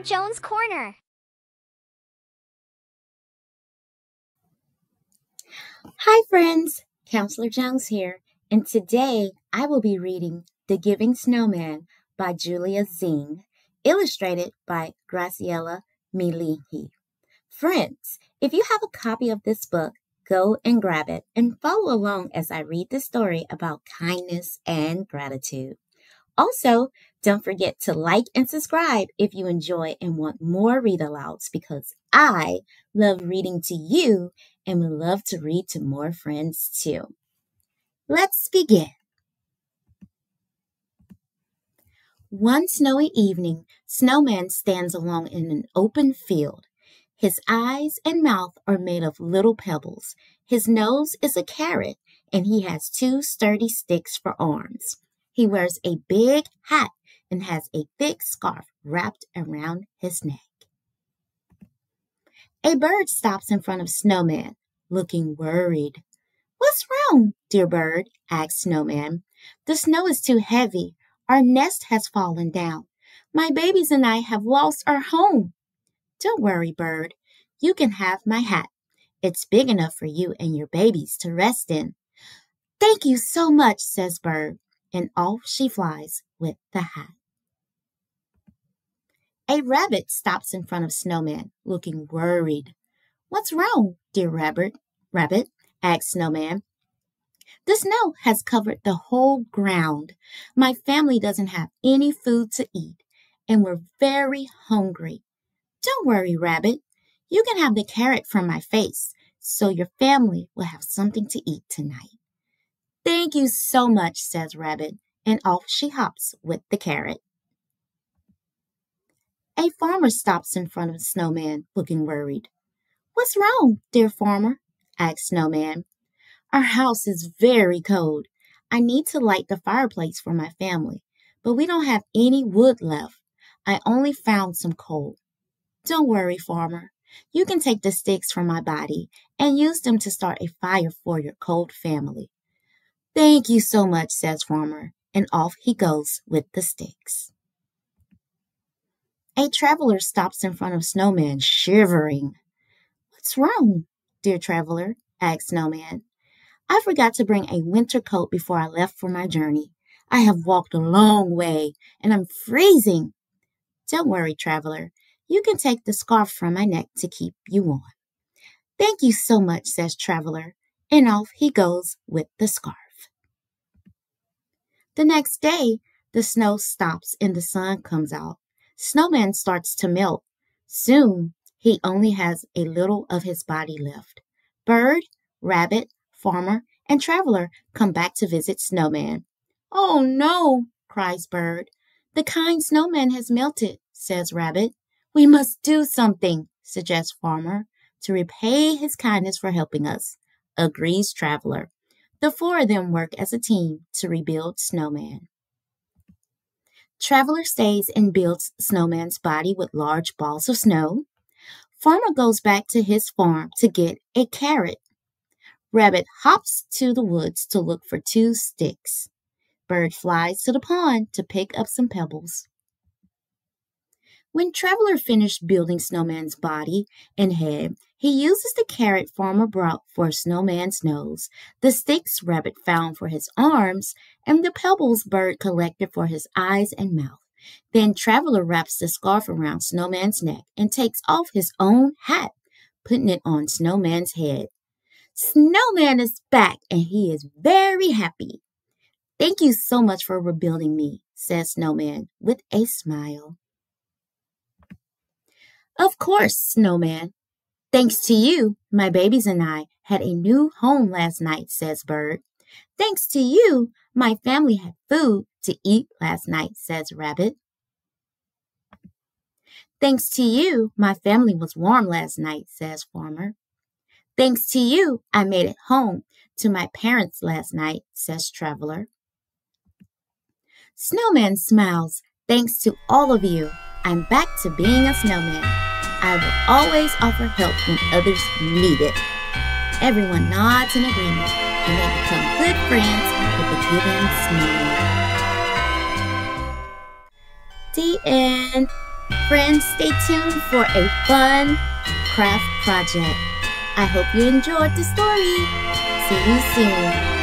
Jones' Corner. Hi friends, Counselor Jones here, and today I will be reading The Giving Snowman by Julia Zing, illustrated by Graciela Milihi. Friends, if you have a copy of this book, go and grab it and follow along as I read the story about kindness and gratitude. Also, don't forget to like and subscribe if you enjoy and want more read-alouds because I love reading to you and would love to read to more friends too. Let's begin. One snowy evening, Snowman stands alone in an open field. His eyes and mouth are made of little pebbles. His nose is a carrot, and he has two sturdy sticks for arms. He wears a big hat and has a thick scarf wrapped around his neck. A bird stops in front of Snowman, looking worried. "What's wrong, dear bird?" asks Snowman. "The snow is too heavy. Our nest has fallen down. My babies and I have lost our home." "Don't worry, bird. You can have my hat. It's big enough for you and your babies to rest in." "Thank you so much," says Bird, and off she flies with the hat. A rabbit stops in front of Snowman, looking worried. "What's wrong, dear rabbit?" asks Snowman. "The snow has covered the whole ground. My family doesn't have any food to eat, and we're very hungry." "Don't worry, Rabbit. You can have the carrot from my face, so your family will have something to eat tonight." "Thank you so much," says Rabbit, and off she hops with the carrot. A farmer stops in front of Snowman, looking worried. "What's wrong, dear farmer?" asks Snowman. "Our house is very cold. I need to light the fireplace for my family, but we don't have any wood left. I only found some coal." "Don't worry, farmer. You can take the sticks from my body and use them to start a fire for your cold family." "Thank you so much," says farmer, and off he goes with the sticks. A traveler stops in front of Snowman, shivering. "What's wrong, dear traveler?" asks Snowman. "I forgot to bring a winter coat before I left for my journey. I have walked a long way, and I'm freezing." "Don't worry, traveler. You can take the scarf from my neck to keep you warm." "Thank you so much," says traveler, and off he goes with the scarf. The next day, the snow stops and the sun comes out. Snowman starts to melt. Soon, he only has a little of his body left. Bird, rabbit, farmer, and traveler come back to visit Snowman. "Oh no," cries Bird. "The kind snowman has melted," says Rabbit. "We must do something," suggests Farmer. "To repay his kindness for helping us," agrees Traveler. The four of them work as a team to rebuild Snowman. Traveler stays and builds Snowman's body with large balls of snow. Farmer goes back to his farm to get a carrot. Rabbit hops to the woods to look for two sticks. Bird flies to the pond to pick up some pebbles. When Traveler finished building Snowman's body and head, he uses the carrot Farmer brought for Snowman's nose, the sticks Rabbit found for his arms, and the pebbles Bird collected for his eyes and mouth. Then Traveler wraps the scarf around Snowman's neck and takes off his own hat, putting it on Snowman's head. Snowman is back, and he is very happy. "Thank you so much for rebuilding me," says Snowman with a smile. "Of course, Snowman. Thanks to you, my babies and I had a new home last night," says Bird. "Thanks to you, my family had food to eat last night," says Rabbit. "Thanks to you, my family was warm last night," says Farmer. "Thanks to you, I made it home to my parents last night," says Traveler. Snowman smiles. "Thanks to all of you, I'm back to being a snowman. I will always offer help when others need it." Everyone nods in agreement, and they become good friends with the Giving Snowman. The end. Friends, stay tuned for a fun craft project. I hope you enjoyed the story. See you soon.